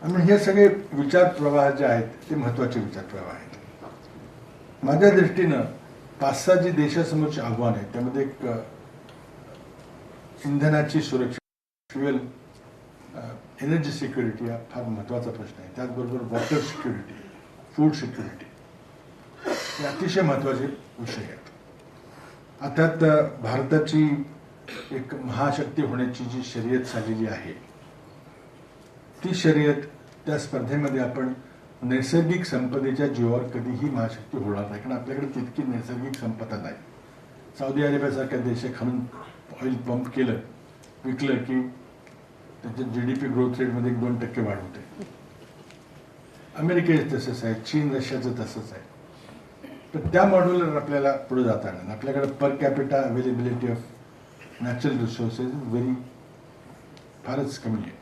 आणि हे सगळे विचार प्रवाह जे आहेत ते महत्त्वाचे विचार प्रवाह आहेत. माझ्या दृष्टीनं 5-6 जी देशासमोरची आव्हान आहेत त्यामध्ये एक इंधनाची सुरक्षा, फ्युएल एनर्जी सिक्युरिटी हा फार महत्त्वाचा प्रश्न आहे. त्याचबरोबर वॉटर सिक्युरिटी, फूड सिक्युरिटी हे अतिशय महत्त्वाचे विषय आहेत. अर्थात भारताची एक महाशक्ती होण्याची जी शर्यत चाललेली आहे ती शर्यत, त्या स्पर्धेमध्ये आपण नैसर्गिक संपदेच्या जीवावर कधीही महाशक्ती होणार नाही, कारण आपल्याकडे तितकी नैसर्गिक संपदा नाही. सौदी अरेबियासारख्या देशाखालून ऑइल पंप केलं, विकलं की त्याच्या GDP ग्रोथ रेटमध्ये 1-2% वाढ होते. अमेरिकेचं तसंच आहे, चीन रशियाचं तसंच आहे. तर त्या मॉडेलवर आपल्याला पुढे जाता येणार. आपल्याकडे per capita availability of natural resources फारच कमी आहे.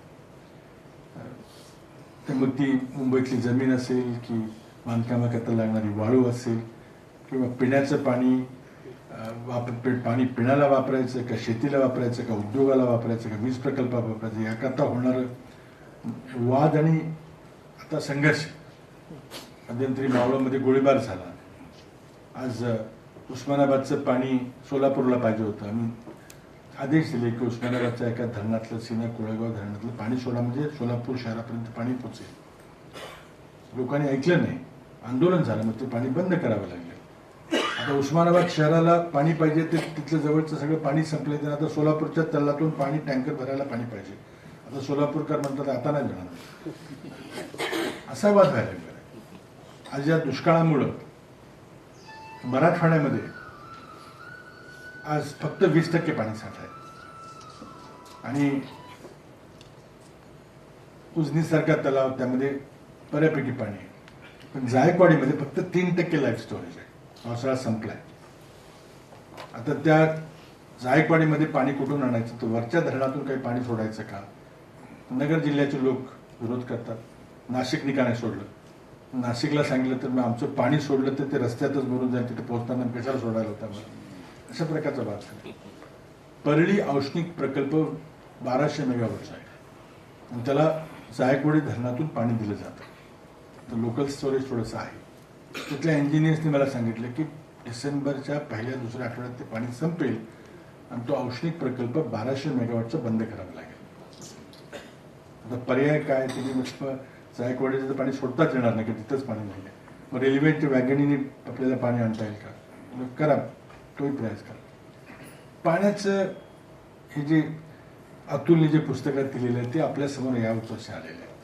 तर मग ती मुंबईतली जमीन असेल की बांधकामाकरता लागणारी वाळू असेल किंवा पिण्याचं पाणी, पाणी पिण्याला वापरायचं का, शेतीला वापरायचं का, उद्योगाला वापरायचं का, वीज प्रकल्पाला वापरायचं, याकरता होणारं वाद आणि आता संघर्ष. मध्यंतरी मावळमध्ये गोळीबार झाला. आज उस्मानाबादचं पाणी सोलापूरला पाहिजे होतं. आम्ही आदेश दिले की उस्मानाबादच्या एका धरणातलं, सीना कोळेगाव धरणातलं पाणी सोडा, म्हणजे सोलापूर शहरापर्यंत पाणी पोचेल. लोकांनी ऐकलं नाही, आंदोलन झालं, मग ते पाणी बंद करावं लागलं. आता उस्मानाबाद शहराला पाणी पाहिजे, ते तिथलं जवळचं सगळं पाणी संपलं. तर आता सोलापूरच्या तलातून पाणी टँकर भरायला पाणी पाहिजे. आता सोलापूरकर म्हणतात आता नाही मिळणार, असा वाद व्हायला लागला. आज या दुष्काळामुळं मराठवाड्यामध्ये आज फक्त 20% पाणी साठा आहे आणि उजनीसारखा तलाव, त्यामध्ये बऱ्यापैकी पाणी आहे. पण जायकवाडीमध्ये फक्त 3% लाईफ स्टोरेज आहे. पावसाळा संपलाय. आता त्या जायकवाडीमध्ये पाणी कुठून आणायचं? तर वरच्या धरणातून काही पाणी सोडायचं का? नगर जिल्ह्याचे लोक विरोध करतात. नाशिकने का नाही सोडलं? नाशिकला सांगितलं तर मग आमचं पाणी सोडलं तर ते रस्त्यातच मरून जाईल, तिथे पोहोचताना कशाला सोडायला होता मला? अशा प्रकारचा वाद झाला. परळी औष्णिक प्रकल्प 1200 मेगावॉटचा आहे आणि त्याला जायकवाडी धरणातून पाणी दिलं जातं. तर लोकल स्टोरेज थोडंसं आहे. तिथल्या इंजिनियर्सनी मला सांगितलं की डिसेंबरच्या 1-2 आठवड्यात ते पाणी संपेल आणि तो औष्णिक प्रकल्प 1200 मेगावॉटचा बंद करावा लागेल. आता पर्याय काय? तुम्ही जायकवाडीचं पाणी सोडताच येणार नाही की तिथंच पाणी नाही. मग रेल्वेच्या वॅगनीने आपल्याला पाणी आणता येईल का? मग करा, तोही प्रयास करा. पाण्याचं हे जे अतुलने जे पुस्तकात लिहिलेलं आहे ते आपल्यासमोर यावंच असे आलेलं आहे.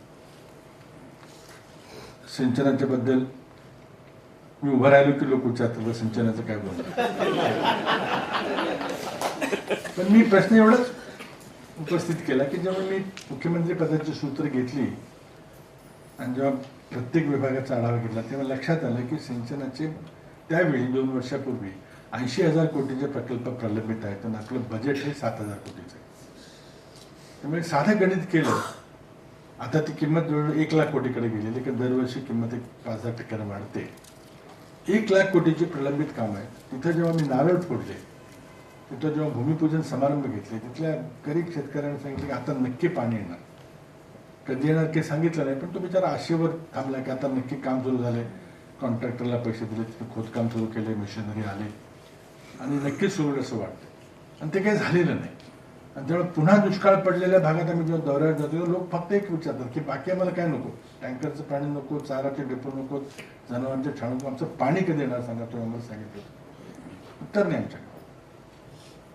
सिंचनाच्या बद्दल मी उभं राहिलो की लोक विचारतात सिंचनाचं काय बोलतात. पण मी प्रश्न एवढाच उपस्थित केला की जेव्हा मी मुख्यमंत्री पदाची सूत्र घेतली आणि जेव्हा प्रत्येक विभागाचा आढावा घेतला तेव्हा लक्षात आलं की सिंचनाचे त्यावेळी 2 वर्षापूर्वी 80,000 कोटीचे प्रकल्प प्रलंबित आहेत आणि आपलं बजेट हे 7,000 कोटीचं आहे. त्यामुळे साधं गणित केलं, आता ती किंमत जवळजवळ 1,00,000 कोटीकडे गेलेली, की दरवर्षी किंमत 5-10% वाढते. 1,00,000 कोटीची प्रलंबित काम आहे. तिथं जेव्हा मी नारळ फोडले, तिथं जेव्हा भूमिपूजन समारंभ घेतले, तिथल्या गरीब शेतकऱ्यांना सांगितलं की आता नक्की पाणी येणार. कधी येणार काही सांगितलं नाही, पण तो बिचारा आशेवर थांबला की आता नक्की काम सुरू झालंय. कॉन्ट्रॅक्टरला पैसे दिले, तिथे खोदकाम सुरू केले, मशिनरी आले आणि नक्कीच सुरू असं वाटतं. आणि ते काही झालेलं नाही. आणि त्यामुळे पुन्हा दुष्काळ पडलेल्या भागात आम्ही जेव्हा दौऱ्यावर जातो लोक फक्त एक विचारतात की बाकी आम्हाला काय नको, टँकरचं पाणी नको, चाराचे डेपो नको, जनावरांचे छान नको, आमचं पाणी कधी येणार सांगा, तुम्ही आम्हाला सांगितलं. उत्तर नाही आमच्याकडे.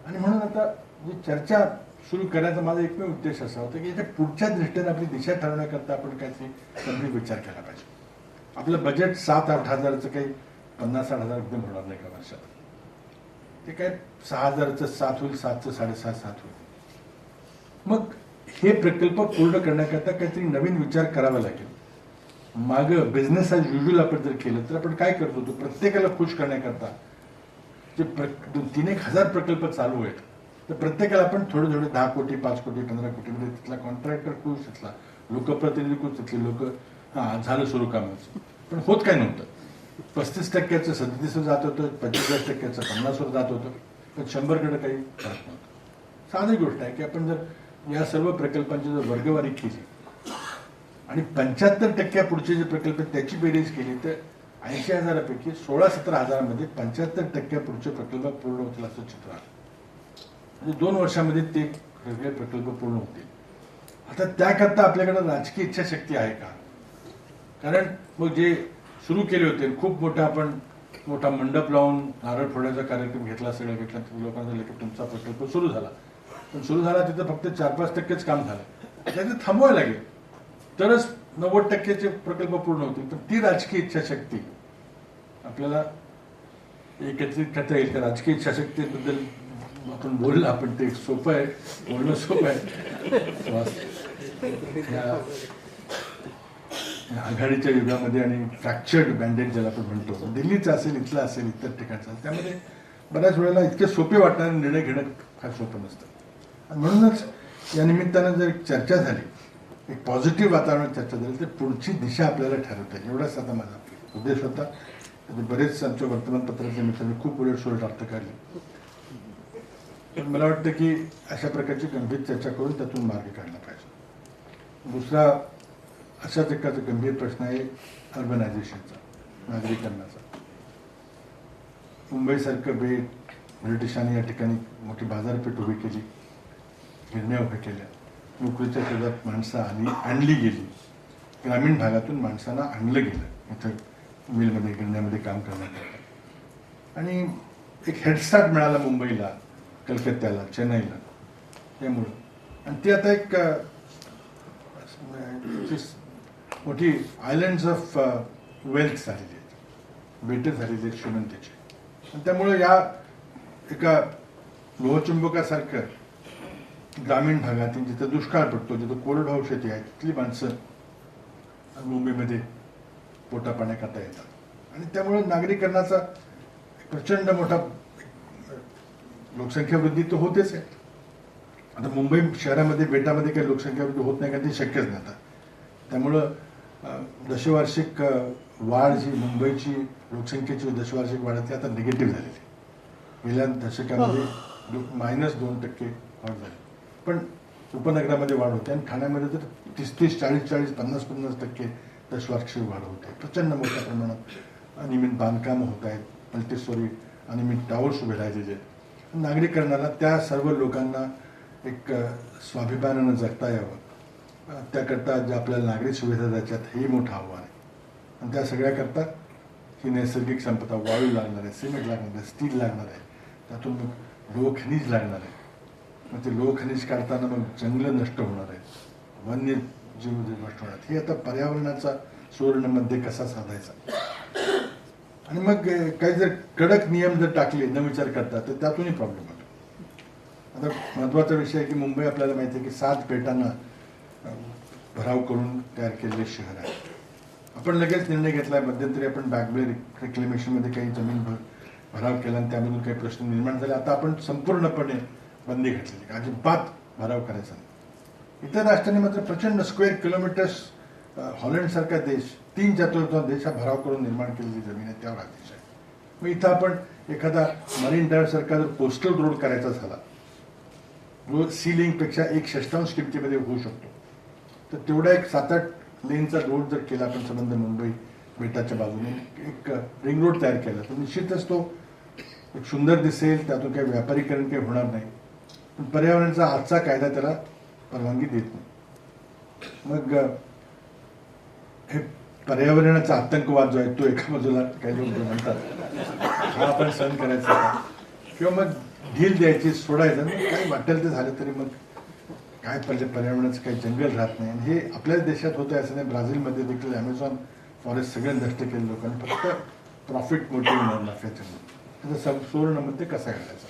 आणि म्हणून आता जी चर्चा सुरू करण्याचा माझा एकमेव उद्देश असा होता की याच्या पुढच्या दृष्टीने आपली दिशा ठरवण्याकरता आपण काहीतरी गंभीर विचार केला पाहिजे. आपलं बजेट 7-8 हजाराचं काही 50-60 हजार एकदम होणार नाही का वर्षात. ते काय 6,000चं 7 होईल, 7चं 7.5 होईल. मग हे प्रकल्प पूर्ण करण्याकरता काहीतरी नवीन विचार करावा लागेल. मागं बिझनेस ॲज युज्युअल आपण जर केलं तर आपण काय करतो, तो प्रत्येकाला खुश करण्याकरता जे 3-1 हजार प्रकल्प चालू आहेत, तर प्रत्येकाला आपण थोडे 10 कोटी, 5 कोटी, 15 कोटी मध्ये तिथला कॉन्ट्रॅक्टर खुश, तिथला लोकप्रतिनिधी खुश, तिथले लोक झालं सुरू कामाचं. पण होत काय नव्हतं. 35% 37 जात होतं, 45% 50 जात होतं, पण 100कडे काही फरक नव्हतं. साधी गोष्ट आहे की आपण जर या सर्व प्रकल्पांची जर वर्गवारी केली आणि 75% पुढचे जे प्रकल्प त्याची बेरीज केली तर 80,000पैकी 16-17 हजारामध्ये 75% पुढचे प्रकल्प पूर्ण होतील असं चित्र आहे. म्हणजे 2 वर्षामध्ये ते सगळे प्रकल्प पूर्ण होतील. आता त्याकरता आपल्याकडे राजकीय इच्छाशक्ती आहे का? कारण मग जे सुरू केले होते खूप मोठा मंडप लावून नारळ फोडण्याचा कार्यक्रम घेतला, सगळं घेतला, लोकांना झालं की तुमचा प्रकल्प सुरू झाला. पण सुरू झाला तिथं फक्त 4-5%च काम झालं. त्याचं थांबवायला लागेल तरच 90%चे प्रकल्प पूर्ण होतील. पण ती राजकीय इच्छाशक्ती आपल्याला एकत्रित करता येईल का? राजकीय इच्छाशक्तीबद्दल आपण बोललं, आपण ते सोपं आहे, बोलणं सोपं आहे. आघाडीच्या युगामध्ये आणि फ्रॅक्चर्ड बँडेज ज्याला आपण म्हणतो, दिल्लीचं असेल, इथलं असेल, इतर ठिकाणचं असेल, त्यामध्ये बऱ्याच वेळेला इतके सोपे वाटणारे निर्णय घेणं फार सोपं नसतं. आणि म्हणूनच या निमित्तानं जर चर्चा झाली, एक पॉझिटिव्ह वातावरणात चर्चा झाली, तर पुढची दिशा आपल्याला ठरवता येईल. एवढाच आता माझा उद्देश होता. बरेच आमच्या वर्तमानपत्राच्या मित्रांनी खूप वेळ सोय अर्थ काढली. पण मला वाटतं की अशा प्रकारची गंभीर चर्चा करून त्यातून मार्ग काढला पाहिजे. दुसरा अशाच एकाचा गंभीर प्रश्न आहे अर्बनायझेशनचा, नागरीकरणाचा. मुंबईसारखं बेट ब्रिटिशांनी या ठिकाणी मोठी बाजारपेठ उभी केली, गिरण्या उभ्या केल्या, नोकरीच्या शोधात माणसं आणली गेली, ग्रामीण भागातून माणसांना आणलं गेलं इथं मिलमध्ये, गिरण्यामध्ये काम करण्याकरता. आणि एक हेडस्टार्ट मिळाला मुंबईला, कलकत्त्याला, चेन्नईला त्यामुळं. आणि ती आता एक मोठी आयलँड्स ऑफ वेल्थ झालेली आहेत, बेटे झालेली आहेत श्रीमंतीची. आणि त्यामुळं या एका लोहचुंबकासारखं ग्रामीण भागातील जिथं दुष्काळ पडतो, जिथं कोरडवाहू शेती आहे, तिथली माणसं मुंबईमध्ये पोटा पाण्याकरता येतात. आणि त्यामुळं नागरीकरणाचा प्रचंड मोठा लोकसंख्या वृद्धी तर होतेच आहे. आता मुंबई शहरामध्ये बेटामध्ये काही लोकसंख्या वृद्धी होत नाही का, ते शक्यच नाही आता. त्यामुळं दशवार्षिक वाढ जी मुंबईची लोकसंख्येची दशवार्षिक वाढ ती आता निगेटिव्ह झालेली. गेल्या दशकामध्ये -2% वाढ झाली. पण उपनगरामध्ये वाढ होते आणि ठाण्यामध्ये तर 30-30, 40-40, 50-50% दशवार्षिक वाढ होते. प्रचंड मोठ्या प्रमाणात अनियमित बांधकामं होत आहेत, मल्टीस्टोरी अनियमित टावर्स उभे राहिलेले आहेत. नागरीकरणाला त्या सर्व लोकांना एक स्वाभिमानानं जगता यावं, त्याकरता ज्या आपल्याला नागरिक सुविधा द्यायच्यात हे मोठं आव्हान आहे. आणि त्या सगळ्याकरता ही नैसर्गिक संपदा, वाळू लागणार आहे, सिमेंट लागणार आहे, स्टील लागणार आहे, त्यातून मग लोहखनिज लागणार आहे. मग ते लोहखनिज काढताना मग जंगलं नष्ट होणार आहेत, वन्यजीव नष्ट होणार. हे आता पर्यावरणाचा सुवर्णमध्ये कसा साधायचा. आणि मग काही जर कडक नियम जर टाकले न विचार करता तर त्यातूनही प्रॉब्लेम होतो. आता महत्त्वाचा विषय आहे की मुंबई आपल्याला माहिती आहे की 7 बेटांना भराव करून तयार केलेले शहर आहे. आपण लगेच निर्णय घेतला, मध्यंतरी आपण बॅकबे रिक्लेमेशनमध्ये काही जमीन भराव केला आणि त्यामधून काही प्रश्न निर्माण झाले. आता आपण संपूर्णपणे बंदी घातलेली, अजिबात भराव करायचा नाही. इतर राष्ट्रांनी मात्र प्रचंड स्क्वेअर किलोमीटर्स, हॉलंडसारखा देश 3/4 देश हा भराव करून निर्माण केलेली जमीन आहे, त्यावर आदेश आहे. मग इथं आपण एखादा मरीन ड्राईव्हसारखा जर कोस्टल रोड करायचा झाला, रोड सी लिंकपेक्षा 1/6 किमतीमध्ये होऊ शकतो, तर तेवढा एक 7-8 लेनचा रोड जर केला आपण संबंध मुंबई बेटाच्या बाजूने, एक रिंग रोड तयार केला, तर निश्चितच तो एक सुंदर दिसेल, त्यातून काही व्यापारीकरण काही होणार नाही. पण पर्यावरणाचा आजचा कायदा त्याला परवानगी देत नाही. मग हे पर्यावरणाचा आतंकवाद जो आहे तो एका बाजूला काही लोक म्हणतात हा आपण सहन करायचा, किंवा मग ढील द्यायची, सोडायचं, मग काही वाटेल ते झालं तरी मग काय पर्यावरणाचं काही जंगल राहत नाही. आणि हे आपल्याच देशात होतं असं नाही. ब्राझीलमध्ये देखील ॲमेझॉन फॉरेस्ट सगळे नष्ट केले लोकांनी, फक्त प्रॉफिट मोटिव्ह नफ्याच्या. त्याचं सुवर्णमध्ये कसा घालायचा.